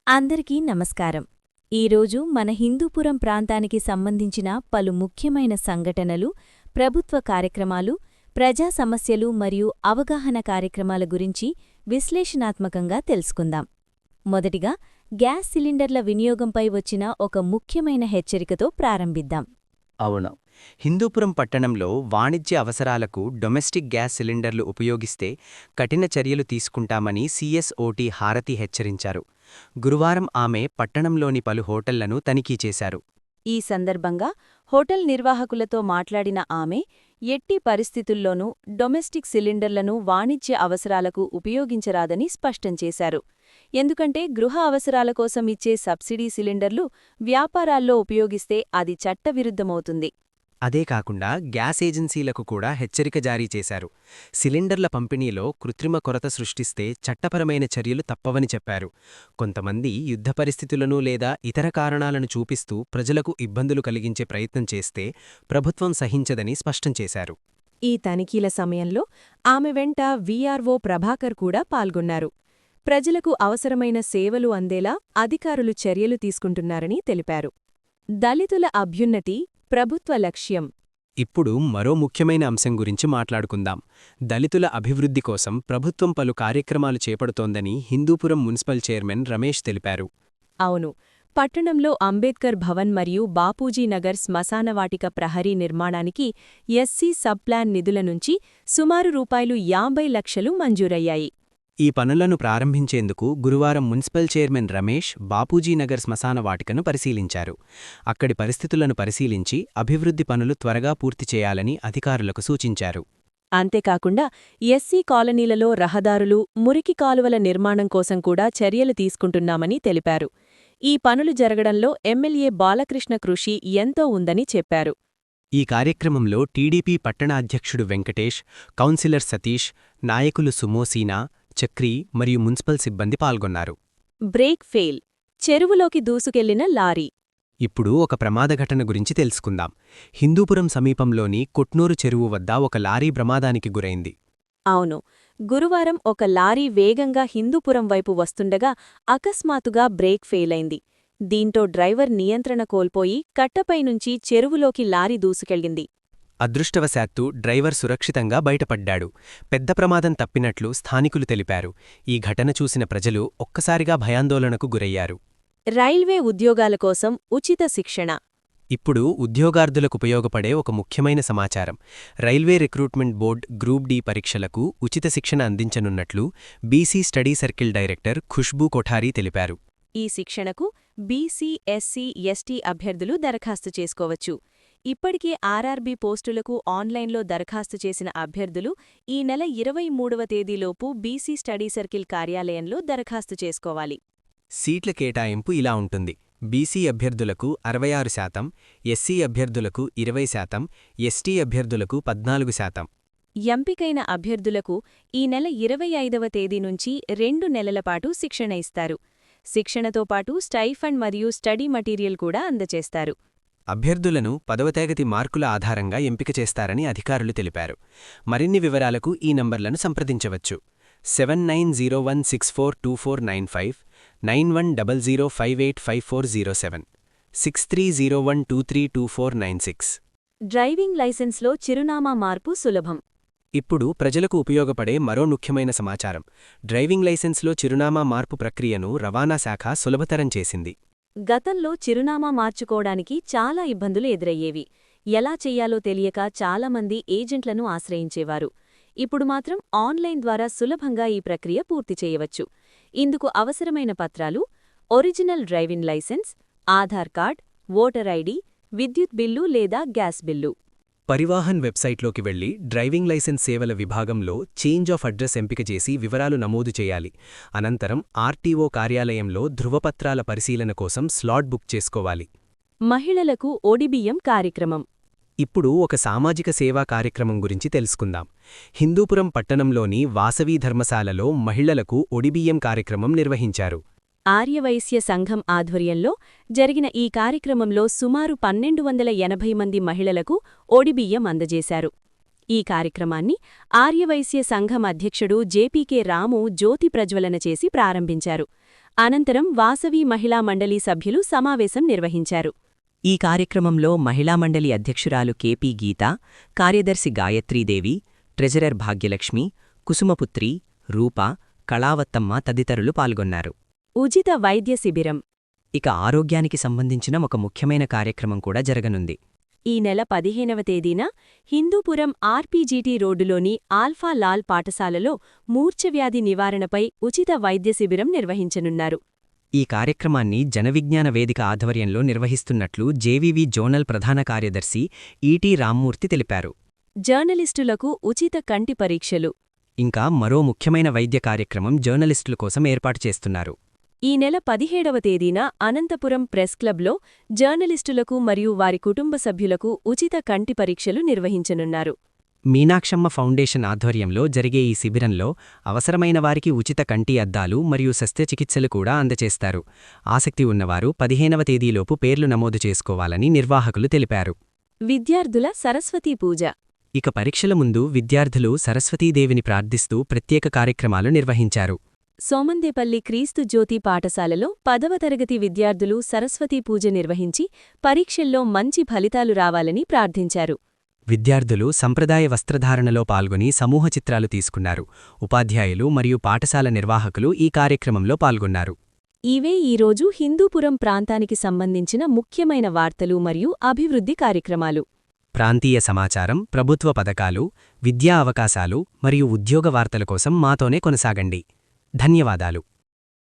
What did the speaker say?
అందరికీ నమస్కారం. ఈరోజు మన హిందూపురం ప్రాంతానికి సంబంధించిన పలు ముఖ్యమైన సంఘటనలు, ప్రభుత్వ కార్యక్రమాలు, ప్రజా సమస్యలు మరియు అవగాహన కార్యక్రమాల గురించి విశ్లేషణాత్మకంగా తెలుసుకుందాం. మొదటిగా, గ్యాస్ సిలిండర్ల వినియోగంపై వచ్చిన ఒక ముఖ్యమైన హెచ్చరికతో ప్రారంభిద్దాం. అవును. హిందూపురం పట్టణంలో వాణిజ్య అవసరాలకు డొమెస్టిక్ గ్యాస్ సిలిండర్లు ఉపయోగిస్తే కఠిన చర్యలు తీసుకుంటామని సిఎస్ఓటి హారతి హెచ్చరించారు. గురువారం ఆమె పట్టణంలోని పలు హోటళ్లను తనిఖీ చేశారు. ఈ సందర్భంగా హోటల్ నిర్వాహకులతో మాట్లాడిన ఆమె, ఎట్టి పరిస్థితుల్లోనూ డొమెస్టిక్ సిలిండర్లను వాణిజ్య అవసరాలకు ఉపయోగించరాదని స్పష్టం చేశారు. ఎందుకంటే గృహ అవసరాల కోసం ఇచ్చే సబ్సిడీ సిలిండర్లు వ్యాపారాల్లో ఉపయోగిస్తే అది చట్టవిరుద్ధమవుతుంది. అదే కాకుండా గ్యాస్ ఏజెన్సీలకు కూడా హెచ్చరిక జారీ చేశారు. సిలిండర్ల పంపిణీలో కృత్రిమ కొరత సృష్టిస్తే చట్టపరమైన చర్యలు తప్పవని చెప్పారు. కొంతమంది యుద్ధ పరిస్థితులను లేదా ఇతర కారణాలను చూపిస్తూ ప్రజలకు ఇబ్బందులు కలిగించే ప్రయత్నం చేస్తే ప్రభుత్వం సహించదని స్పష్టం చేశారు. ఈ తనిఖీల సమయంలో ఆమె వెంట వీఆర్ఓ ప్రభాకర్ కూడా పాల్గొన్నారు. ప్రజలకు అవసరమైన సేవలు అందేలా అధికారులు చర్యలు తీసుకుంటున్నారని తెలిపారు. దళితుల అభ్యున్నతి ప్రభుత్వ లక్ష్యం. ఇప్పుడు మరో ముఖ్యమైన అంశం గురించి మాట్లాడుకుందాం. దళితుల అభివృద్ధి కోసం ప్రభుత్వం పలు కార్యక్రమాలు చేపడుతోందని హిందూపురం మున్సిపల్ చైర్మన్ రమేష్ తెలిపారు. అవును, పట్టణంలో అంబేద్కర్ భవన్ మరియు బాపూజీనగర్ శ్మశానవాటిక ప్రహరీ నిర్మాణానికి ఎస్సీ సబ్ప్లాన్ నిధుల నుంచి సుమారు రూ50 లక్షలు మంజూరయ్యాయి. ఈ పనులను ప్రారంభించేందుకు గురువారం మున్సిపల్ చైర్మన్ రమేష్ బాపూజీనగర్ శ్మశాన వాటికను పరిశీలించారు. అక్కడి పరిస్థితులను పరిశీలించి అభివృద్ధి పనులు త్వరగా పూర్తి చేయాలని అధికారులకు సూచించారు. అంతేకాకుండా ఎస్సీ కాలనీలలో రహదారులు, మురికి కాలువల నిర్మాణం కోసం కూడా చర్యలు తీసుకుంటున్నామని తెలిపారు. ఈ పనులు జరగడంలో ఎమ్మెల్యే బాలకృష్ణ కృషి ఎంతో ఉందని చెప్పారు. ఈ కార్యక్రమంలో టీడీపీ పట్టణ అధ్యక్షుడు వెంకటేష్, కౌన్సిలర్ సతీష్, నాయకులు సుమోసీనా, చక్రీ మరియు మున్సిపల్ సిబ్బంది పాల్గొన్నారు. బ్రేక్ ఫెయిల్, చెరువులోకి దూసుకెళ్లిన లారీ. ఇప్పుడు ఒక ప్రమాద ఘటన గురించి తెలుసుకుందాం. హిందూపురం సమీపంలోని కొట్నూరు చెరువు వద్ద ఒక లారీ ప్రమాదానికి గురైంది. అవును, గురువారం ఒక లారీ వేగంగా హిందూపురం వైపు వస్తుండగా అకస్మాత్తుగా బ్రేక్ ఫెయిలైంది. దీంతో డ్రైవర్ నియంత్రణ కోల్పోయి కట్టపైనుంచి చెరువులోకి లారీ దూసుకెళ్లింది. అదృష్టవశాత్తు డ్రైవర్ సురక్షితంగా బయటపడ్డాడు. పెద్ద ప్రమాదం తప్పినట్లు స్థానికులు తెలిపారు. ఈ ఘటన చూసిన ప్రజలు ఒక్కసారిగా భయాందోళనకు గురయ్యారు. రైల్వే ఉద్యోగాల కోసం ఉచిత శిక్షణ. ఇప్పుడు ఉద్యోగార్థులకుపయోగపడే ఒక ముఖ్యమైన సమాచారం. Railway recruitment board group D పరీక్షలకు ఉచిత శిక్షణ అందించనున్నట్లు BC study circle director Khushboo Kothari తెలిపారు. ఈ శిక్షణకు బీసీ, ఎస్సీ, ఎస్టీ అభ్యర్థులు దరఖాస్తు చేసుకోవచ్చు. ఇప్పటికే ఆర్ఆర్బీ పోస్టులకు ఆన్లైన్లో దరఖాస్తు చేసిన అభ్యర్థులు ఈ నెల 23వ తేదీలోపు బీసీ స్టడీ సర్కిల్ కార్యాలయంలో దరఖాస్తు చేసుకోవాలి. సీట్ల కేటాయింపు ఇలా ఉంటుంది. బీసీ అభ్యర్థులకు 66%, ఎస్సీ అభ్యర్థులకు 20%, ఎస్టీ అభ్యర్థులకు 14%. ఎంపికైన అభ్యర్థులకు ఈ నెల 25వ తేదీ నుంచి 2 నెలలపాటు శిక్షణ ఇస్తారు. శిక్షణతో పాటు స్టైఫండ్ మరియు స్టడీ మటీరియల్ కూడా అందజేస్తారు. అభ్యర్థులను 10వ తరగతి మార్కుల ఆధారంగా ఎంపిక చేస్తారని అధికారులు తెలిపారు. మరిన్ని వివరాలకు ఈ నంబర్లను సంప్రదించవచ్చు. 7901642495, 9100585407, 6301232496. డ్రైవింగ్ లైసెన్స్లో చిరునామా మార్పు సులభం. ఇప్పుడు ప్రజలకు ఉపయోగపడే మరో ముఖ్యమైన సమాచారం. డ్రైవింగ్ లైసెన్స్లో చిరునామా మార్పు ప్రక్రియను రవాణా శాఖ సులభతరం చేసింది. గతంలో చిరునామా మార్చుకోవడానికి చాలా ఇబ్బందులు ఎదురయ్యేవి. ఎలా చెయ్యాలో తెలియక చాలామంది ఏజెంట్లను ఆశ్రయించేవారు. ఇప్పుడు మాత్రం ఆన్లైన్ ద్వారా సులభంగా ఈ ప్రక్రియ పూర్తి చేయవచ్చు. ఇందుకు అవసరమైన పత్రాలు: original driving licence, Aadhaar card, voter ID, విద్యుత్ బిల్లు లేదా గ్యాస్ బిల్లు. పరివాహన్ వెబ్సైట్లోకి వెళ్లి డ్రైవింగ్ లైసెన్స్ సేవల విభాగంలో చేంజ్ ఆఫ్ అడ్రస్ ఎంపిక చేసి వివరాలు నమోదు చేయాలి. అనంతరం ఆర్టీఓ కార్యాలయంలో ధృవపత్రాల పరిశీలన కోసం స్లాట్ బుక్ చేసుకోవాలి. మహిళలకు ఒడిబియ్యం కార్యక్రమం. ఇప్పుడు ఒక సామాజిక సేవా కార్యక్రమం గురించి తెలుసుకుందాం. హిందూపురం పట్టణంలోని వాసవి ధర్మశాలలో మహిళలకు ఒడిబియ్యం కార్యక్రమం నిర్వహించారు. ఆర్యవైశ్య సంఘం ఆధ్వర్యంలో జరిగిన ఈ కార్యక్రమంలో సుమారు 1280 మంది మహిళలకు ఒడిబియ్యం అందజేశారు. ఈ కార్యక్రమాన్ని ఆర్యవైశ్య సంఘం అధ్యక్షుడు జేపీకే రాము జ్యోతి ప్రజ్వలన చేసి ప్రారంభించారు. అనంతరం వాసవి మహిళా మండలి సభ్యులు సమావేశం నిర్వహించారు. ఈ కార్యక్రమంలో మహిళా మండలి అధ్యక్షురాలు కెపి గీత, కార్యదర్శి గాయత్రీదేవి, ట్రెజరర్ భాగ్యలక్ష్మి, కుసుమపుత్రి, రూప, కళావత్తమ్మ తదితరులు పాల్గొన్నారు. ఉచిత వైద్య శిబిరం. ఇక ఆరోగ్యానికి సంబంధించిన ఒక ముఖ్యమైన కార్యక్రమం కూడా జరగనుంది. ఈ నెల 15వ తేదీన హిందూపురం ఆర్పీజీటీ రోడ్డులోని ఆల్ఫా లాల్ పాఠశాలలో మూర్ఛవ్యాధి నివారణపై ఉచిత వైద్య శిబిరం నిర్వహించనున్నారు. ఈ కార్యక్రమాన్ని జనవిజ్ఞాన వేదిక ఆధ్వర్యంలో నిర్వహిస్తున్నట్లు జేవీవీ జోనల్ ప్రధాన కార్యదర్శి ఈటీ రామ్మూర్తి తెలిపారు. జర్నలిస్టులకు ఉచిత కంటి పరీక్షలు. ఇంకా మరో ముఖ్యమైన వైద్య కార్యక్రమం జర్నలిస్టుల కోసం ఏర్పాటు చేస్తున్నారు. ఈ నెల 17వ తేదీన అనంతపురం ప్రెస్ క్లబ్లో జర్నలిస్టులకు మరియు వారి కుటుంబ సభ్యులకు ఉచిత కంటి పరీక్షలు నిర్వహించనున్నారు. మీనాక్షమ్మ ఫౌండేషన్ ఆధ్వర్యంలో జరిగే ఈ శిబిరంలో అవసరమైన వారికి ఉచిత కంటి అద్దాలు మరియు శస్త్రచికిత్సలు కూడా అందచేస్తారు. ఆసక్తి ఉన్నవారు 15వ తేదీలోపు పేర్లు నమోదు చేసుకోవాలని నిర్వాహకులు తెలిపారు. విద్యార్థుల సరస్వతీ పూజ. ఇక పరీక్షల ముందు విద్యార్థులు సరస్వతీదేవిని ప్రార్థిస్తూ ప్రత్యేక కార్యక్రమాలు నిర్వహించారు. సోమందేపల్లి క్రీస్తు జ్యోతి పాఠశాలలో 10వ తరగతి విద్యార్థులు సరస్వతీ పూజ నిర్వహించి పరీక్షల్లో మంచి ఫలితాలు రావాలని ప్రార్థించారు. విద్యార్థులు సంప్రదాయ వస్త్రధారణలో పాల్గొని సమూహ చిత్రాలు తీసుకున్నారు. ఉపాధ్యాయులు మరియు పాఠశాల నిర్వాహకులు ఈ కార్యక్రమంలో పాల్గొన్నారు. ఇవే ఈరోజు హిందూపురం ప్రాంతానికి సంబంధించిన ముఖ్యమైన వార్తలు మరియు అభివృద్ధి కార్యక్రమాలు. ప్రాంతీయ సమాచారం, ప్రభుత్వ పథకాలు, విద్యా అవకాశాలు మరియు ఉద్యోగ వార్తల కోసం మాతోనే కొనసాగండి. ధన్యవాదాలు.